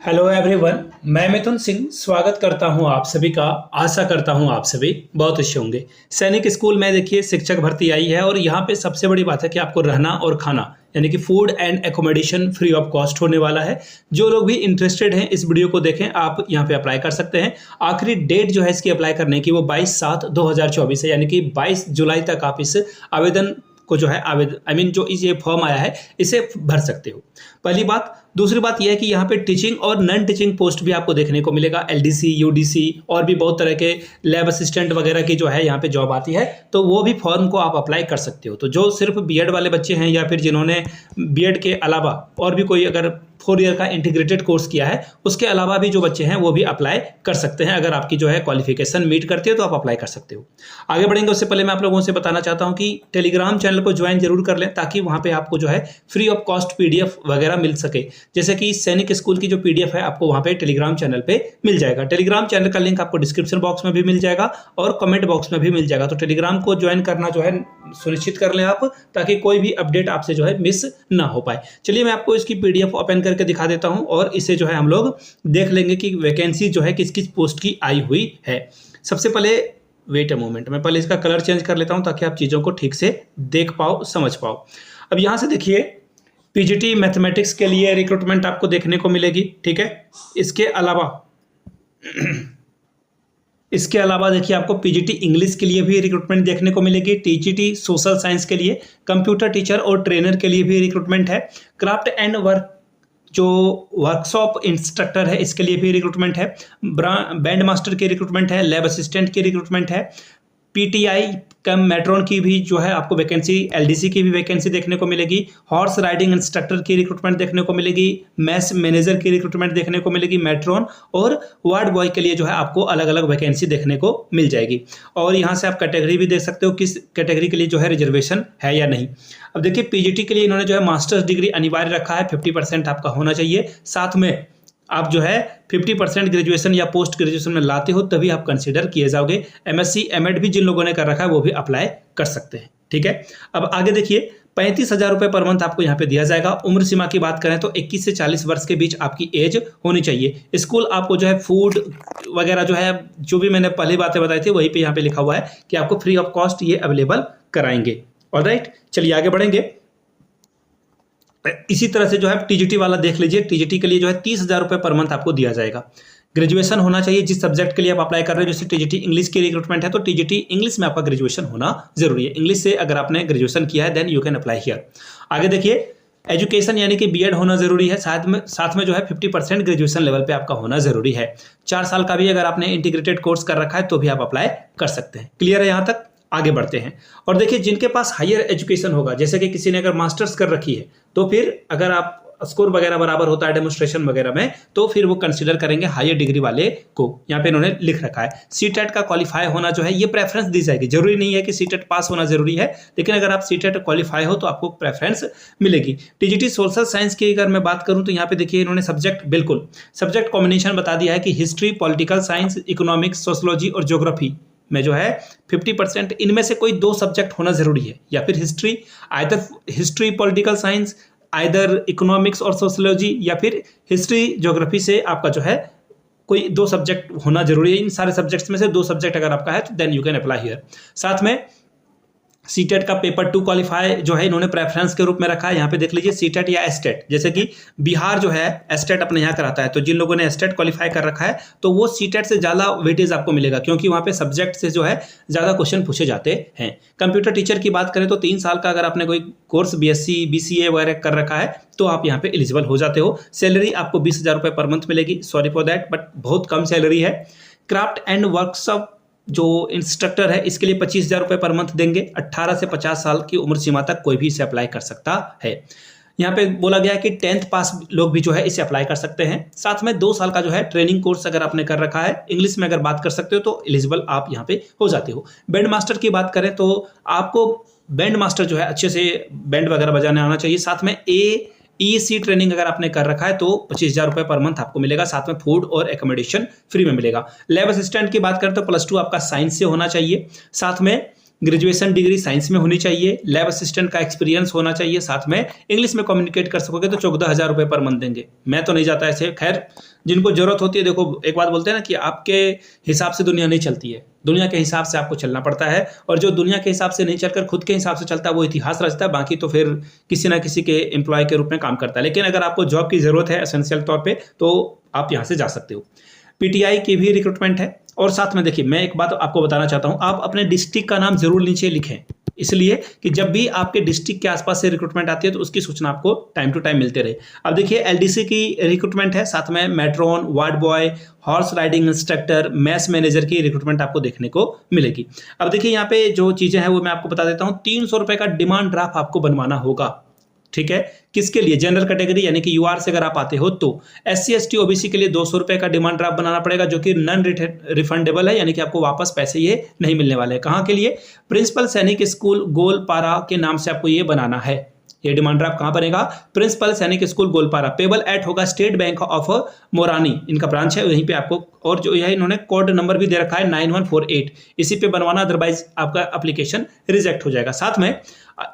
Hello everyone, मैं मिथुन सिंह स्वागत करता हूं आप सभी का। आशा करता हूं आप सभी बहुत अच्छे होंगे। सैनिक स्कूल में देखिए शिक्षक भर्ती आई है और यहाँ पे सबसे बड़ी बात है कि आपको रहना और खाना यानी कि food and accommodation free of cost होने वाला है। जो लोग भी इंटरेस्टेड हैं इस वीडियो को देखें, आप यहाँ पे अप्लाई कर सकते हैं। आखिरी डेट जो है इसकी अप्लाई करने की वो 22/7/2024 है, यानी कि 22 जुलाई तक आप इस आवेदन को जो है जो ये फॉर्म आया है इसे भर सकते हो। पहली बात। दूसरी बात यह है कि यहाँ पे टीचिंग और नॉन टीचिंग पोस्ट भी आपको देखने को मिलेगा। एलडीसी, यूडीसी और भी बहुत तरह के लैब असिस्टेंट वगैरह की जो है यहाँ पे जॉब आती है, तो वो भी फॉर्म को आप अप्लाई कर सकते हो। तो जो सिर्फ बीएड वाले बच्चे हैं या फिर जिन्होंने बीएड के अलावा और भी कोई अगर 4 ईयर का इंटीग्रेटेड कोर्स किया है, उसके अलावा भी जो बच्चे हैं वो भी अप्लाई कर सकते हैं। अगर आपकी जो है क्वालिफिकेशन मीट करती है तो आप अप्लाई कर सकते हो। आगे बढ़ेंगे उससे पहले मैं आप लोगों से बताना चाहता हूं कि टेलीग्राम चैनल को ज्वाइन जरूर कर लें, ताकि वहां पे आपको जो है फ्री ऑफ कॉस्ट पीडीएफ वगैरह मिल सके। जैसे कि सैनिक स्कूल की जो पीडीएफ है आपको वहां पे टेलीग्राम चैनल पे मिल जाएगा। टेलीग्राम चैनल का लिंक आपको डिस्क्रिप्शन बॉक्स में भी मिल जाएगा और कमेंट बॉक्स में भी मिल जाएगा। तो टेलीग्राम को ज्वाइन करना जो है सुनिश्चित कर लें आप, ताकि कोई भी अपडेट आपसे जो है मिस ना हो पाए। चलिए मैं आपको इसकी पीडीएफ ओपन करके दिखा देता हूं और इसे जो है हम लोग देख लेंगे कि वैकेंसी जो है किस किस पोस्ट की आई हुई है। सबसे पहले वेट अ मोमेंट, मैं पहले इसका कलर चेंज कर लेता हूं ताकि आप चीज़ों को ठीक से देख पाओ, समझ पाओ। अब यहाँ से देखिए, पीजीटी मैथमेटिक्स के लिए रिक्रूटमेंट आपको देखने को मिलेगी, ठीक है। इसके अलावा देखिए आपको पीजीटी इंग्लिश के लिए भी रिक्रूटमेंट देखने को मिलेगी। टीजीटी सोशल साइंस के लिए, कंप्यूटर टीचर और ट्रेनर के लिए भी रिक्रूटमेंट है। क्राफ्ट एंड वर्क जो वर्कशॉप इंस्ट्रक्टर है इसके लिए भी रिक्रूटमेंट है। बैंड मास्टर की रिक्रूटमेंट है। लैब असिस्टेंट की रिक्रूटमेंट है। पीटीआई कम मेट्रोन की भी जो है आपको वैकेंसी, एलडीसी की भी वैकेंसी देखने को मिलेगी। हॉर्स राइडिंग इंस्ट्रक्टर की रिक्रूटमेंट देखने को मिलेगी। मैथ्स मैनेजर की रिक्रूटमेंट देखने को मिलेगी मेट्रोन, और वार्ड बॉय के लिए जो है आपको अलग अलग वैकेंसी देखने को मिल जाएगी। और यहाँ से आप कैटेगरी भी देख सकते हो किस कैटेगरी के लिए जो है रिजर्वेशन है या नहीं। अब देखिए पीजीटी के लिए इन्होंने जो है मास्टर्स डिग्री अनिवार्य रखा है, 50% आपका होना चाहिए। साथ में आप जो है 50% ग्रेजुएशन या पोस्ट ग्रेजुएशन में लाते हो तभी आप कंसीडर किए जाओगे। एमएससी एमएड भी जिन लोगों ने कर रखा है वो भी अप्लाई कर सकते हैं, ठीक है। अब आगे देखिए, 35,000 रुपये पर मंथ आपको यहाँ पे दिया जाएगा। उम्र सीमा की बात करें तो 21 से 40 वर्ष के बीच आपकी एज होनी चाहिए। स्कूल आपको जो है फूड वगैरह जो है, जो भी मैंने पहली बातें बताई थी वहीं पे यहाँ पे लिखा हुआ है कि आपको फ्री ऑफ कॉस्ट ये अवेलेबल कराएंगे। ऑलराइट, चलिए आगे बढ़ेंगे। इसी तरह से जो है टीजीटी वाला देख लीजिए। टीजीटी के लिए जो है 30,000 रुपये पर मंथ आपको दिया जाएगा। ग्रेजुएशन होना चाहिए जिस सब्जेक्ट के लिए आप अप्लाई कर रहे हो। जैसे टीजीटी इंग्लिश की रिक्रूटमेंट है तो टीजीटी इंग्लिश में आपका ग्रेजुएशन होना जरूरी है। इंग्लिश से अगर आपने ग्रेजुएशन किया है then you can apply here. आगे देखिए, एजुकेशन यानी कि बीएड होना जरूरी है। साथ में जो है 50% ग्रेजुएशन लेवल पे आपका होना जरूरी है। 4 साल का भी अगर आपने इंटीग्रेटेड कोर्स कर रखा है तो भी आप अप्लाई कर सकते हैं। क्लियर है यहाँ तक? आगे बढ़ते हैं और देखिए, जिनके पास हायर एजुकेशन होगा, जैसे कि किसी ने अगर मास्टर्स कर रखी है तो फिर अगर आप स्कोर वगैरह बराबर होता है डेमोन्स्ट्रेशन वगैरह में, तो फिर वो कंसीडर करेंगे हायर डिग्री वाले को। यहाँ पे इन्होंने लिख रखा है सीटेट का क्वालिफाई होना जो है ये प्रेफरेंस दी जाएगी। जरूरी नहीं है कि सीटेट पास होना जरूरी है, लेकिन अगर आप सीटेट क्वालिफाई हो तो आपको प्रेफरेंस मिलेगी। टीजीटी सोशल साइंस की अगर मैं बात करूँ तो यहाँ पे देखिए इन्होंने सब्जेक्ट कॉम्बिनेशन बता दिया है कि history, political science, economics, sociology और ज्योग्राफी में जो है 50% इनमें से कोई 2 सब्जेक्ट होना जरूरी है। या फिर history political science, either economics और सोशोलॉजी, या फिर हिस्ट्री ज्योग्राफी से आपका जो है कोई 2 सब्जेक्ट होना जरूरी है। इन सारे सब्जेक्ट्स में से 2 सब्जेक्ट अगर आपका है तो then you can apply here. साथ में सीटेट का पेपर 2 क्वालिफाई जो है इन्होंने प्रेफरेंस के रूप में रखा है। यहाँ पे देख लीजिए सीटेट या एस्टेट, जैसे कि बिहार जो है एस्टेट अपने यहाँ कराता है, तो जिन लोगों ने एस्टेट क्वालिफाई कर रखा है तो वो सीटेट से ज़्यादा वेटेज आपको मिलेगा, क्योंकि वहाँ पे सब्जेक्ट से जो है ज़्यादा क्वेश्चन पूछे जाते हैं। कंप्यूटर टीचर की बात करें तो 3 साल का अगर आपने कोई कोर्स बीएससी बीसीए वगैरह कर रखा है तो आप यहाँ पे एलिजिबल हो जाते हो। सैलरी आपको 20,000 रुपये पर मंथ मिलेगी। सॉरी फॉर दैट, बट बहुत कम सैलरी है। क्राफ्ट एंड वर्कशॉप जो इंस्ट्रक्टर है इसके लिए 25,000 रुपये पर मंथ देंगे। 18 से 50 साल की उम्र सीमा तक कोई भी इसे अप्लाई कर सकता है। यहाँ पे बोला गया है कि 10th पास लोग भी जो है इसे अप्लाई कर सकते हैं। साथ में 2 साल का जो है ट्रेनिंग कोर्स अगर आपने कर रखा है, इंग्लिश में अगर बात कर सकते हो तो एलिजिबल आप यहाँ पे हो जाते हो। बैंड मास्टर की बात करें तो आपको बैंड मास्टर जो है अच्छे से बैंड वगैरह बजाने आना चाहिए। साथ में EEC ट्रेनिंग अगर आपने कर रखा है तो 25,000 रुपये पर मंथ आपको मिलेगा। साथ में फूड और एकोमोडेशन फ्री में मिलेगा। लैब असिस्टेंट की बात करें तो +2 आपका साइंस से होना चाहिए। साथ में ग्रेजुएशन डिग्री साइंस में होनी चाहिए, लैब असिस्टेंट का एक्सपीरियंस होना चाहिए, साथ में इंग्लिश में कम्युनिकेट कर सकोगे तो 14,000 रुपये पर मंथ देंगे। मैं तो नहीं जाता ऐसे, खैर जिनको जरूरत होती है, देखो एक बात बोलते हैं ना कि आपके हिसाब से दुनिया नहीं चलती है, दुनिया के हिसाब से आपको चलना पड़ता है, और जो दुनिया के हिसाब से नहीं चलकर खुद के हिसाब से चलता है वो इतिहास रचता है, बाकी तो फिर किसी ना किसी के एम्प्लॉय के रूप में काम करता है। लेकिन अगर आपको जॉब की जरूरत है एसेंशियल तौर पे, तो आप यहाँ से जा सकते हो। पीटीआई की भी रिक्रूटमेंट है। और साथ में देखिए, मैं एक बात आपको बताना चाहता हूँ, आप अपने डिस्ट्रिक्ट का नाम जरूर नीचे लिखें, इसलिए कि जब भी आपके डिस्ट्रिक्ट के आसपास से रिक्रूटमेंट आती है तो उसकी सूचना आपको टाइम टू टाइम मिलते रहे। अब देखिए, एलडीसी की रिक्रूटमेंट है, साथ में matron, ward boy, horse riding instructor, maths manager की रिक्रूटमेंट आपको देखने को मिलेगी। अब देखिए, यहाँ पे जो चीजें हैं वो मैं आपको बता देता हूँ। 300 रुपए का डिमांड ड्राफ्ट आपको बनवाना होगा, ठीक है। किसके लिए? जनरल कैटेगरी यानी कि यूआर से अगर आप आते हो तो। एससी एसटी ओबीसी के लिए 200 रुपए का डिमांड ड्राफ्ट बनाना पड़ेगा, जो कि नॉन रिफंडेबल है, यानी कि आपको वापस पैसे ये नहीं मिलने वाले हैं। कहाँ के लिए? प्रिंसिपल सैनिक स्कूल गोलपारा के नाम से आपको ये बनाना है। ये डिमांड ड्राफ्ट कहाँ बनेगा? प्रिंसिपल सैनिक स्कूल गोलपारा। पेबल एट होगा स्टेट बैंक ऑफ मोरानी, इनका ब्रांच है, वहीं पे आपको, और जो यह इन्होंने कोड नंबर भी दे रखा है 9148, इसी पे बनवाना, अदरवाइज आपका एप्लीकेशन रिजेक्ट हो जाएगा। साथ में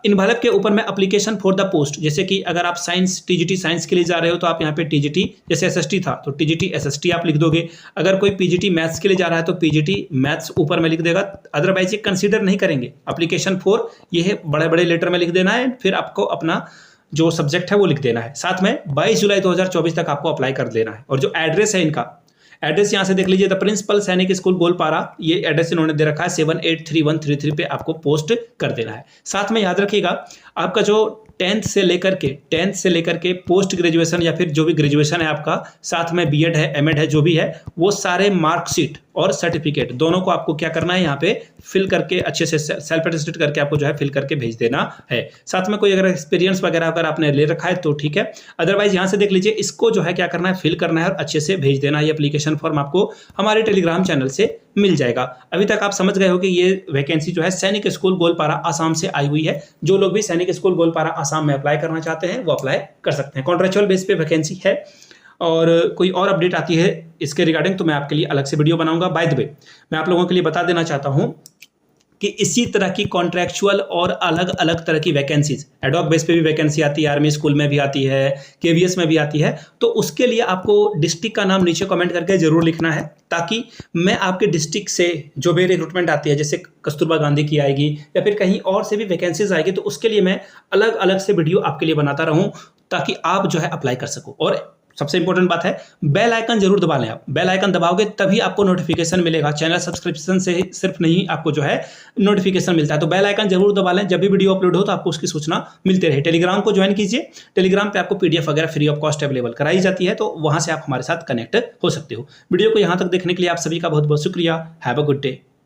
इन्वॉल्व के ऊपर में एप्लीकेशन फॉर द पोस्ट, जैसे कि अगर आप साइंस टीजीटी साइंस के लिए जा रहे हो तो आप यहाँ पे टीजीटी, जैसे एसएसटी था तो टीजीटी एसएसटी आप लिख दोगे। अगर कोई पीजीटी मैथ्स के लिए जा रहा है तो पीजीटी मैथ्स ऊपर में लिख देगा, अदरवाइज ये कंसीडर नहीं करेंगे। एप्लीकेशन फॉर ये बड़े बड़े लेटर में लिख देना है, फिर आपको अपना जो सब्जेक्ट है वो लिख देना है। साथ में 22 जुलाई 2024 तक आपको अप्लाई कर देना है। और जो एड्रेस है इनका, एड्रेस यहां से देख लीजिए, द प्रिंसिपल सैनिक स्कूल गोलपारा, ये एड्रेस इन्होंने दे रखा है, 783133 पे आपको पोस्ट कर देना है। साथ में याद रखिएगा, आपका जो 10th से लेकर के पोस्ट ग्रेजुएशन या फिर जो भी ग्रेजुएशन है आपका, साथ में बीएड है, एमएड है, जो भी है, वो सारे मार्कशीट और सर्टिफिकेट दोनों को आपको क्या करना है, यहाँ पे फिल करके अच्छे से सेल्फ अटेस्टेड करके आपको जो है फिल करके भेज देना है। साथ में कोई अगर एक्सपीरियंस वगैरह अगर आपने ले रखा है तो ठीक है, अदरवाइज यहाँ से देख लीजिए, इसको जो है क्या करना है, फिल करना है और अच्छे से भेज देना है। ये एप्लीकेशन फॉर्म आपको हमारे टेलीग्राम चैनल से मिल जाएगा। अभी तक आप समझ गए हो कि ये वैकेंसी जो है सैनिक स्कूल गोलपारा आसाम से आई हुई है। जो लोग भी सैनिक स्कूल गोलपारा आसाम में अप्लाई करना चाहते हैं वो अप्लाई कर सकते हैं। कॉन्ट्रेक्चुअल बेस पे वैकेंसी है, और कोई और अपडेट आती है इसके रिगार्डिंग तो मैं आपके लिए अलग से वीडियो बनाऊंगा। बाय द वे, मैं आप लोगों के लिए बता देना चाहता हूं कि इसी तरह की कॉन्ट्रैक्चुअल और अलग अलग तरह की वैकेंसीज एडॉक बेस पे भी वैकेंसी आती है, आर्मी स्कूल में भी आती है, केवीएस में भी आती है। तो उसके लिए आपको डिस्ट्रिक्ट का नाम नीचे कमेंट करके जरूर लिखना है, ताकि मैं आपके डिस्ट्रिक्ट से जो भी रिक्रूटमेंट आती है, जैसे कस्तूरबा गांधी की आएगी या फिर कहीं और से भी वैकेंसीज आएगी, तो उसके लिए मैं अलग अलग से वीडियो आपके लिए बनाता रहूं, ताकि आप जो है अप्लाई कर सको। और सबसे इंपॉर्टेंट बात है, बेल आइकन जरूर दबा लें। आप बेल आइकन दबाओगे तभी आपको नोटिफिकेशन मिलेगा। चैनल सब्सक्रिप्शन से सिर्फ नहीं आपको जो है नोटिफिकेशन मिलता है, तो बेल आइकन जरूर दबा लें। जब भी वीडियो अपलोड हो तो आपको उसकी सूचना मिलती रहे। टेलीग्राम को ज्वाइन कीजिए, टेलीग्राम पे आपको पीडीएफ वगैरह फ्री ऑफ कॉस्ट अवेलेबल कराई जाती है, तो वहां से आप हमारे साथ कनेक्ट हो सकते हो। वीडियो को यहाँ तक देखने के लिए आप सभी का बहुत बहुत शुक्रिया। Have a good day.